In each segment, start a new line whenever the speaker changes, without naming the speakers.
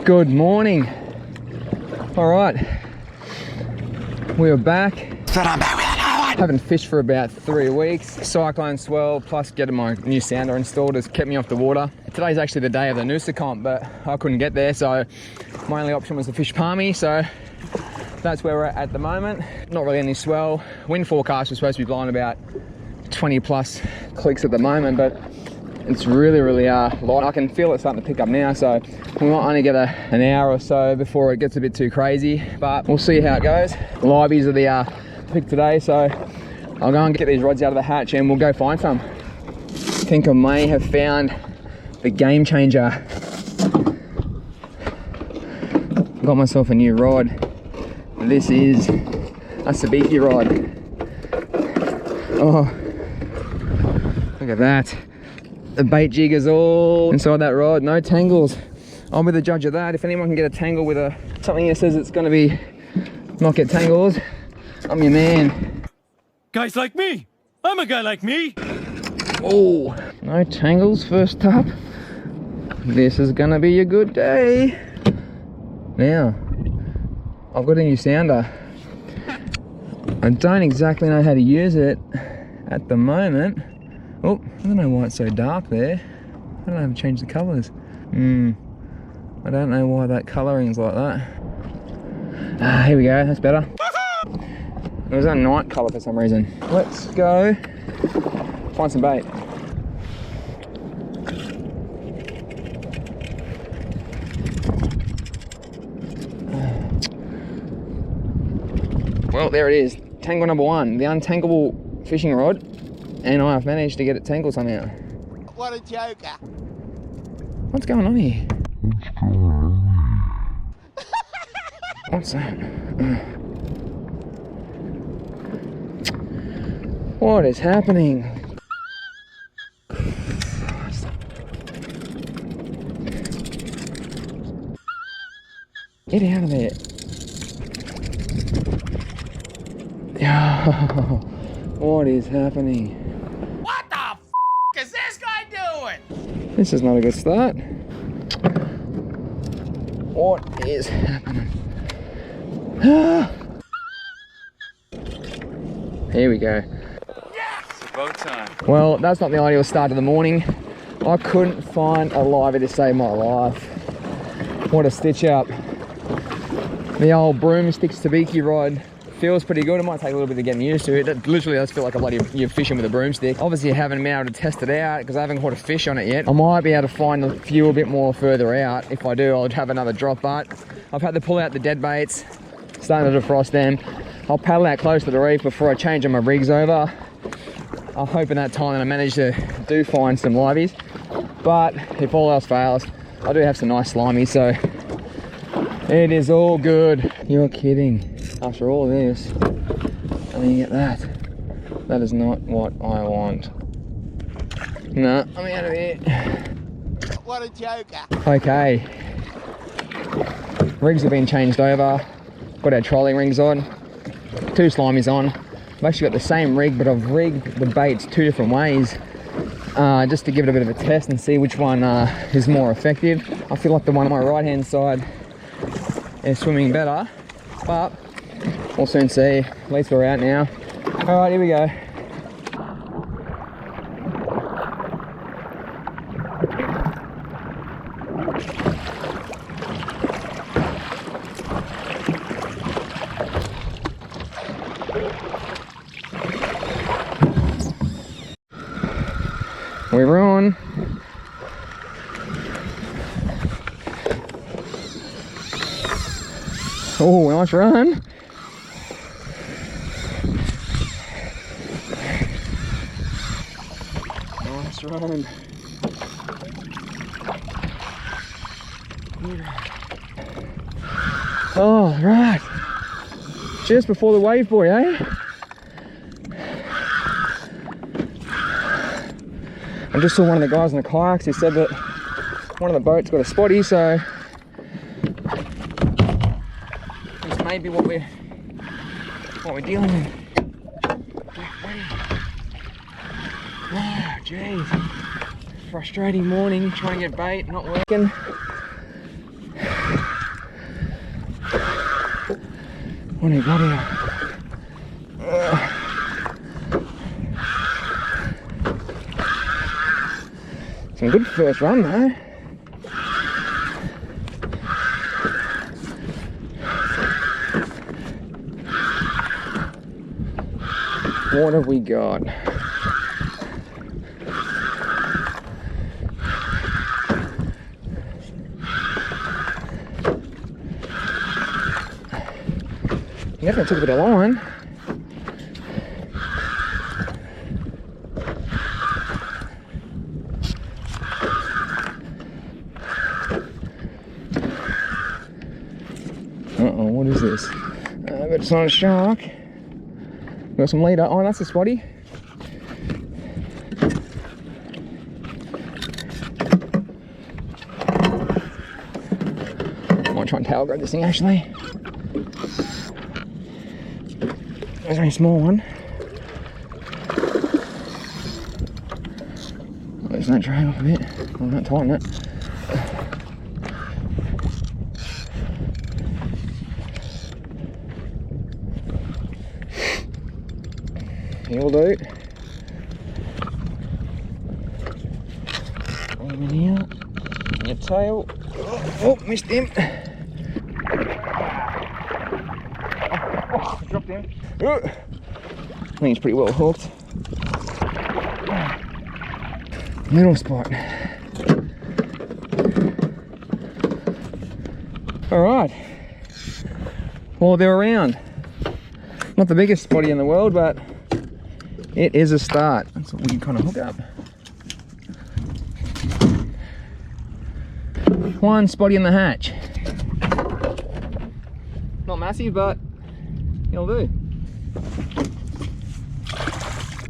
Good morning. All right, we are back.
But I'm back with another one.
Haven't fished for about 3 weeks. Cyclone swell plus getting my new sounder installed has kept me off the water. Today's actually the day of the Noosa comp, but I couldn't get there, so my only option was to fish palmy. So that's where we're at the moment. Not really any swell. Wind forecast was supposed to be blowing about 20 plus clicks at the moment, but it's really light. I can feel it starting to pick up now, so we might only get an hour or so before it gets a bit too crazy, but we'll see how it goes. Livies are the pick today, so I'll go and get these rods out of the hatch and we'll go find some. I think I may have found the game changer. Got myself a new rod. This is a sabiki rod. Oh, look at that. The bait jig is all inside that rod, no tangles. I'll be the judge of that. If anyone can get a tangle with something that says it's going to be not get tangles, I'm your man.
Guys like me. I'm a guy like me.
Oh, no tangles first up. This is going to be a good day. Now, I've got a new sounder. I don't exactly know how to use it at the moment. Oh, I don't know why it's so dark there. I don't know how to change the colours. I don't know why that colouring's like that. Here we go, that's better. It was a night colour for some reason. Let's go find some bait. Well, there it is. Tangle number 1, the untangleable fishing rod. And I've managed to get it tangled somehow.
What a joker.
What's going on here? What's that? What is happening? Get out of there. What is happening?
What the f is this guy doing?
This is not a good start. What is happening? Here we go.
It's about time.
Well, that's not the ideal start to the morning. I couldn't find a livey to save my life. What a stitch up. The old broomstick sabiki rod feels pretty good. It might take a little bit of getting used to it. It literally does feel like you're fishing with a broomstick. Obviously, I haven't been able to test it out because I haven't caught a fish on it yet. I might be able to find a few a bit more further out. If I do, I'll have another drop, but I've had to pull out the dead baits, starting to defrost them. I'll paddle out close to the reef before I change my rigs over. I hope in that time that I manage to find some livies, but if all else fails, I do have some nice slimy, so it is all good. You're kidding. After all this, I mean, get that. That is not what I want. No, I'm out of here.
What a joker.
Okay. Rigs have been changed over. Got our trolling rings on. 2 slimies on. I've actually got the same rig, but I've rigged the baits 2 different ways. Just to give it a bit of a test and see which one is more effective. I feel like the one on my right hand side is swimming better, but we'll soon see. At least we're out now. All right, here we go. We're on. Oh, nice run. Nice run. Oh, right. Just before the wave buoy, eh? I just saw one of the guys in the kayaks who said that one of the boats got a spotty, so this may be what we're dealing with. Oh, jeez. Frustrating morning, trying to get bait, not working. What do you got here? Some good first run though. What have we got? Definitely took a bit of line. Uh-oh, what is this? But it's not a shark. Got some leader. Oh, that's a spotty. I might try and tail grab this thing actually. There's only a small one. Loosen that drag off a bit. I'm not tighten it. He'll do. Put him in here. Your tail. Oh, missed him. Oh, dropped him. I think he's pretty well hooked. Little spot. Alright. Well, they're around. Not the biggest spotty in the world, but it is a start. That's what we can kind of hook up. One spotty in the hatch. Not massive, but it'll do.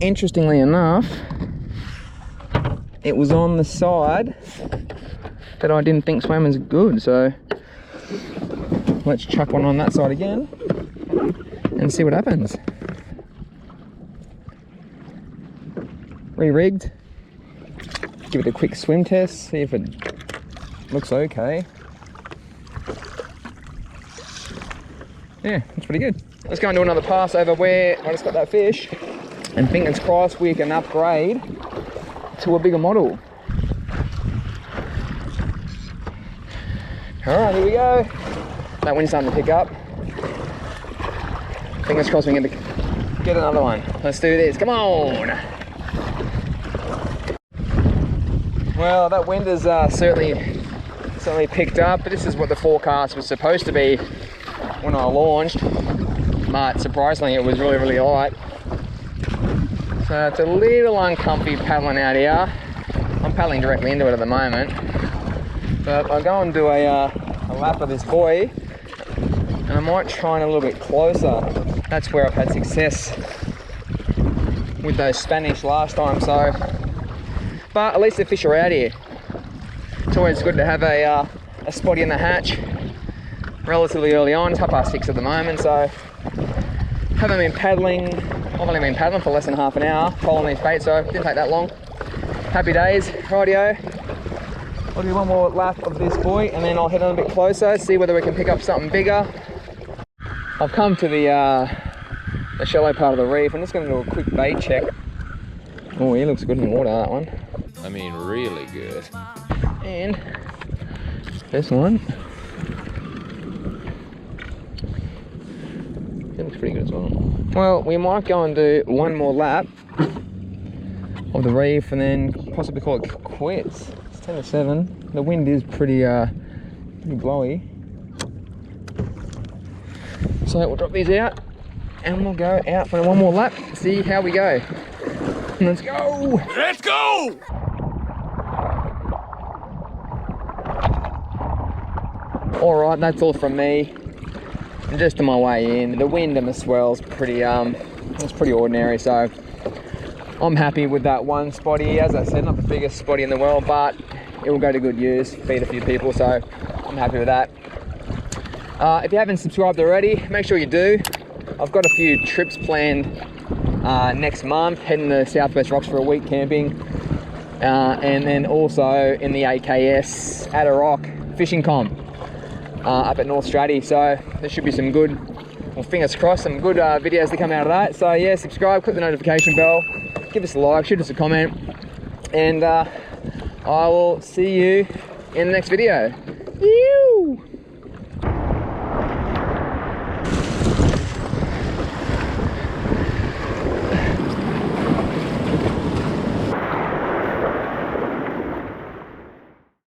Interestingly enough, it was on the side that I didn't think swam as good, so let's chuck one on that side again and see what happens. Re-rigged, give it a quick swim test, see if it looks okay. Yeah, that's pretty good. Let's go and do another pass over where I just got that fish, and fingers crossed we can upgrade to a bigger model. Alright, here we go. That wind's starting to pick up. Fingers crossed we can get another one. Let's do this, come on! Well, that wind has certainly picked up, but this is what the forecast was supposed to be when I launched. But surprisingly, it was really, really light. So it's a little uncomfy paddling out here. I'm paddling directly into it at the moment. But I'll go and do a lap of this buoy, and I might try and a little bit closer. That's where I've had success with those Spanish last time, so. But at least the fish are out here. It's always good to have a spotty in the hatch relatively early on. It's 6:30 at the moment, so haven't been paddling. I've only been paddling for less than half an hour, following these baits, so it didn't take that long. Happy days. Rightio. I'll do one more lap of this buoy and then I'll head on a bit closer, see whether we can pick up something bigger. I've come to the shallow part of the reef. I'm just going to do a quick bait check. Oh, he looks good in the water, that one.
I mean, really good.
And this one. It looks pretty good as well. Well, we might go and do one more lap of the reef and then possibly call it quits. It's 10 to 7. The wind is pretty blowy. So we'll drop these out and we'll go out for one more lap, see how we go. Let's go!
Let's go!
Alright, that's all from me. And just on my way in, the wind and the swell's pretty it's pretty ordinary, so I'm happy with that one spotty. As I said, not the biggest spotty in the world, but it will go to good use, feed a few people, so I'm happy with that. If you haven't subscribed already, make sure you do. I've got a few trips planned next month, heading to Southwest Rocks for a week camping, and then also in the AKS at a rock fishing comp up at North Stratty, so there should be some good Well, fingers crossed, some good videos to come out of that. So yeah, subscribe, click the notification bell, give us a like, shoot us a comment, and I will see you in the next video.